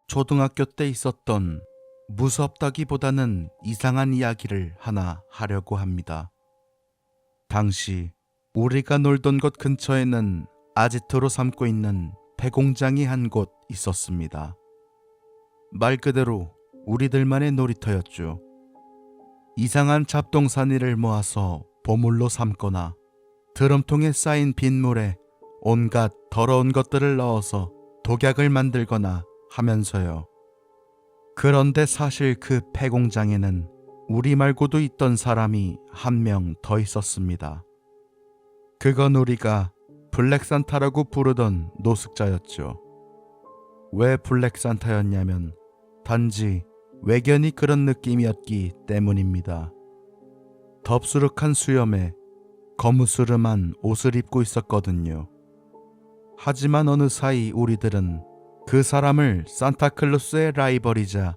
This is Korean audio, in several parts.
초등학교 때 있었던 무섭다기보다는 이상한 이야기를 하나 하려고 합니다. 당시 우리가 놀던 곳 근처에는 아지트로 삼고 있는 폐공장이 한 곳 있었습니다. 말 그대로 우리들만의 놀이터였죠. 이상한 잡동사니를 모아서 보물로 삼거나 드럼통에 쌓인 빗물에 온갖 더러운 것들을 넣어서 독약을 만들거나 하면서요. 그런데 사실 그 폐공장에는 우리 말고도 있던 사람이 한 명 더 있었습니다. 그건 우리가 블랙산타라고 부르던 노숙자였죠. 왜 블랙산타였냐면 단지 외견이 그런 느낌이었기 때문입니다. 덥수룩한 수염에 거무스름한 옷을 입고 있었거든요. 하지만 어느 사이 우리들은 그 사람을 산타클로스의 라이벌이자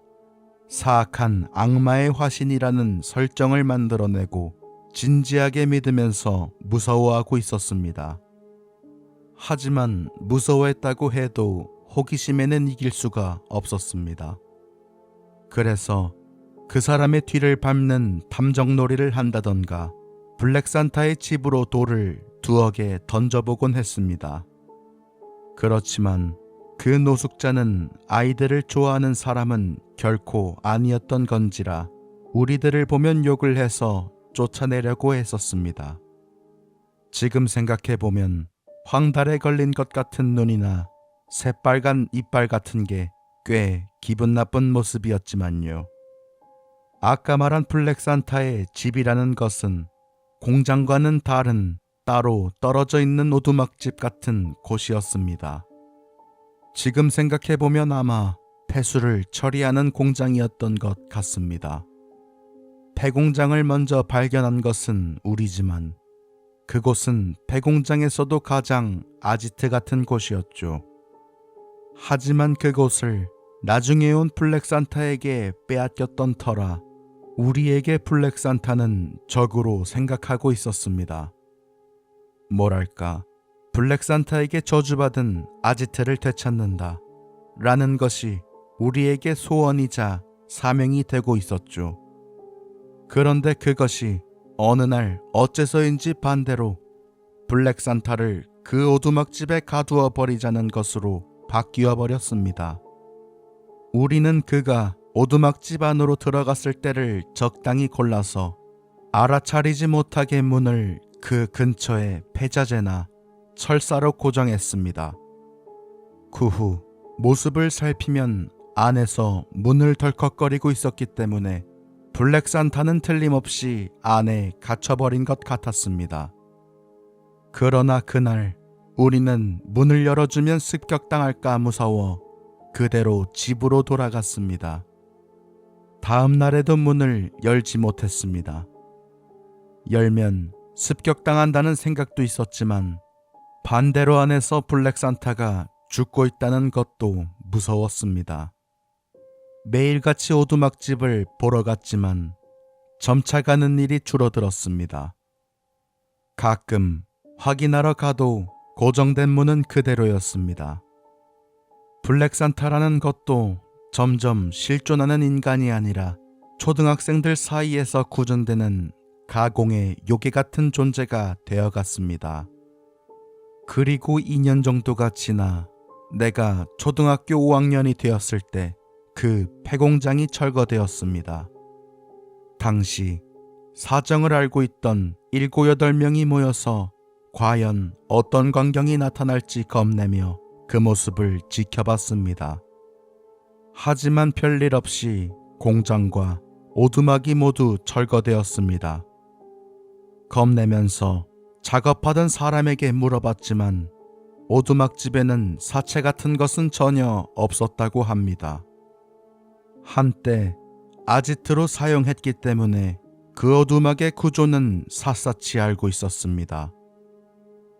사악한 악마의 화신이라는 설정을 만들어내고 진지하게 믿으면서 무서워하고 있었습니다. 하지만 무서워했다고 해도 호기심에는 이길 수가 없었습니다. 그래서 그 사람의 뒤를 밟는 탐정놀이를 한다던가 블랙산타의 집으로 돌을 두어 개 던져보곤 했습니다. 그렇지만 그 노숙자는 아이들을 좋아하는 사람은 결코 아니었던 건지라 우리들을 보면 욕을 해서 쫓아내려고 했었습니다. 지금 생각해보면 황달에 걸린 것 같은 눈이나 새빨간 이빨 같은 게 꽤 기분 나쁜 모습이었지만요. 아까 말한 블랙산타의 집이라는 것은 공장과는 다른 따로 떨어져 있는 오두막집 같은 곳이었습니다. 지금 생각해보면 아마 폐수를 처리하는 공장이었던 것 같습니다. 폐공장을 먼저 발견한 것은 우리지만 그곳은 폐공장에서도 가장 아지트 같은 곳이었죠. 하지만 그곳을 나중에 온 블랙산타에게 빼앗겼던 터라 우리에게 블랙산타는 적으로 생각하고 있었습니다. 뭐랄까, 블랙산타에게 저주받은 아지트를 되찾는다 라는 것이 우리에게 소원이자 사명이 되고 있었죠. 그런데 그것이 어느 날 어째서인지 반대로 블랙산타를 그 오두막집에 가두어 버리자는 것으로 바뀌어 버렸습니다. 우리는 그가 오두막집 안으로 들어갔을 때를 적당히 골라서 알아차리지 못하게 문을 그 근처에 폐자재나 철사로 고정했습니다. 그 후 모습을 살피면 안에서 문을 덜컥거리고 있었기 때문에 블랙산타는 틀림없이 안에 갇혀버린 것 같았습니다. 그러나 그날 우리는 문을 열어주면 습격당할까 무서워 그대로 집으로 돌아갔습니다. 다음 날에도 문을 열지 못했습니다. 열면 습격당한다는 생각도 있었지만 반대로 안에서 블랙산타가 죽고 있다는 것도 무서웠습니다. 매일같이 오두막집을 보러 갔지만 점차 가는 일이 줄어들었습니다. 가끔 확인하러 가도 고정된 문은 그대로였습니다. 블랙산타라는 것도 점점 실존하는 인간이 아니라 초등학생들 사이에서 구전되는 가공의 요괴 같은 존재가 되어갔습니다. 그리고 2년 정도가 지나 내가 초등학교 5학년이 되었을 때 그 폐공장이 철거되었습니다. 당시 사정을 알고 있던 7, 8명이 모여서 과연 어떤 광경이 나타날지 겁내며 그 모습을 지켜봤습니다. 하지만 별일 없이 공장과 오두막이 모두 철거되었습니다. 겁내면서 작업하던 사람에게 물어봤지만 오두막집에는 사체 같은 것은 전혀 없었다고 합니다. 한때 아지트로 사용했기 때문에 그 오두막의 구조는 샅샅이 알고 있었습니다.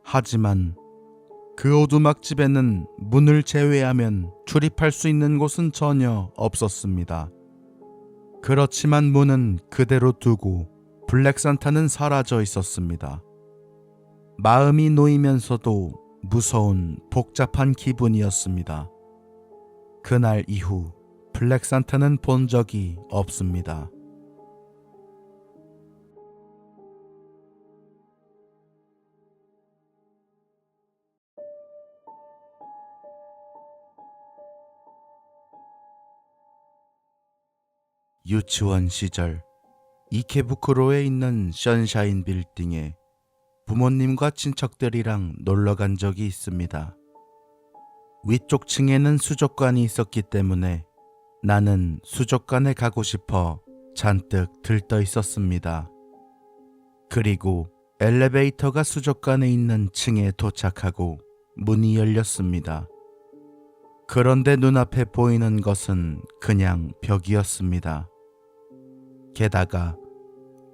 하지만 그 오두막집에는 문을 제외하면 출입할 수 있는 곳은 전혀 없었습니다. 그렇지만 문은 그대로 두고 블랙산타는 사라져 있었습니다. 마음이 놓이면서도 무서운 복잡한 기분이었습니다. 그날 이후 블랙산타는 본 적이 없습니다. 유치원 시절 이케부쿠로에 있는 선샤인 빌딩에 부모님과 친척들이랑 놀러 간 적이 있습니다. 위쪽 층에는 수족관이 있었기 때문에 나는 수족관에 가고 싶어 잔뜩 들떠 있었습니다. 그리고 엘리베이터가 수족관에 있는 층에 도착하고 문이 열렸습니다. 그런데 눈앞에 보이는 것은 그냥 벽이었습니다. 게다가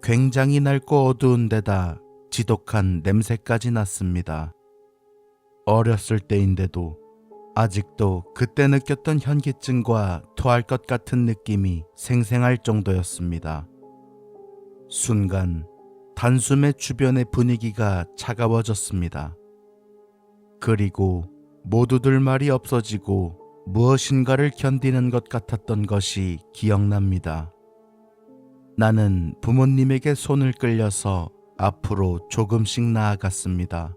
굉장히 낡고 어두운 데다 지독한 냄새까지 났습니다. 어렸을 때인데도 아직도 그때 느꼈던 현기증과 토할 것 같은 느낌이 생생할 정도였습니다. 순간 단숨에 주변의 분위기가 차가워졌습니다. 그리고 모두들 말이 없어지고 무엇인가를 견디는 것 같았던 것이 기억납니다. 나는 부모님에게 손을 끌려서 앞으로 조금씩 나아갔습니다.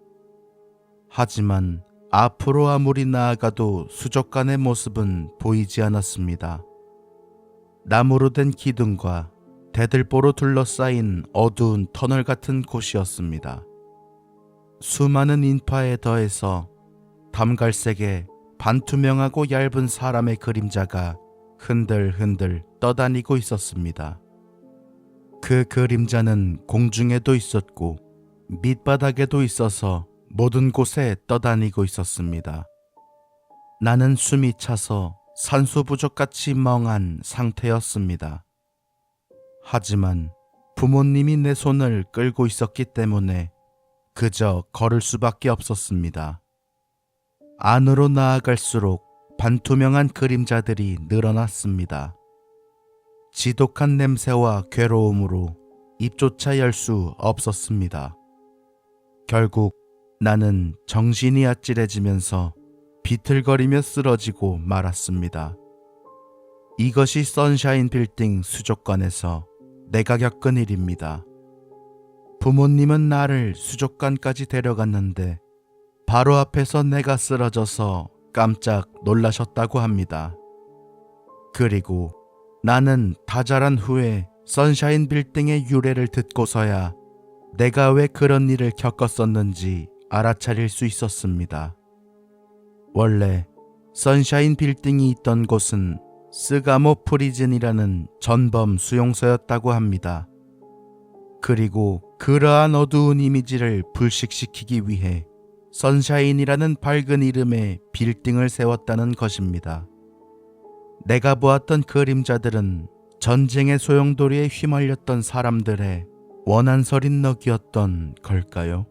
하지만 앞으로 아무리 나아가도 수족관의 모습은 보이지 않았습니다. 나무로 된 기둥과 대들보로 둘러싸인 어두운 터널 같은 곳이었습니다. 수많은 인파에 더해서 담갈색의 반투명하고 얇은 사람의 그림자가 흔들흔들 떠다니고 있었습니다. 그 그림자는 공중에도 있었고 밑바닥에도 있어서 모든 곳에 떠다니고 있었습니다. 나는 숨이 차서 산소 부족같이 멍한 상태였습니다. 하지만 부모님이 내 손을 끌고 있었기 때문에 그저 걸을 수밖에 없었습니다. 안으로 나아갈수록 반투명한 그림자들이 늘어났습니다. 지독한 냄새와 괴로움으로 입조차 열 수 없었습니다. 결국 나는 정신이 아찔해지면서 비틀거리며 쓰러지고 말았습니다. 이것이 선샤인 빌딩 수족관에서 내가 겪은 일입니다. 부모님은 나를 수족관까지 데려갔는데 바로 앞에서 내가 쓰러져서 깜짝 놀라셨다고 합니다. 그리고 나는 다 자란 후에 선샤인 빌딩의 유래를 듣고서야 내가 왜 그런 일을 겪었었는지 알아차릴 수 있었습니다. 원래 선샤인 빌딩이 있던 곳은 스가모 프리즌이라는 전범 수용소였다고 합니다. 그리고 그러한 어두운 이미지를 불식시키기 위해 선샤인이라는 밝은 이름의 빌딩을 세웠다는 것입니다. 내가 보았던 그림자들은 전쟁의 소용돌이에 휘말렸던 사람들의 원한서린 넋이었던 걸까요?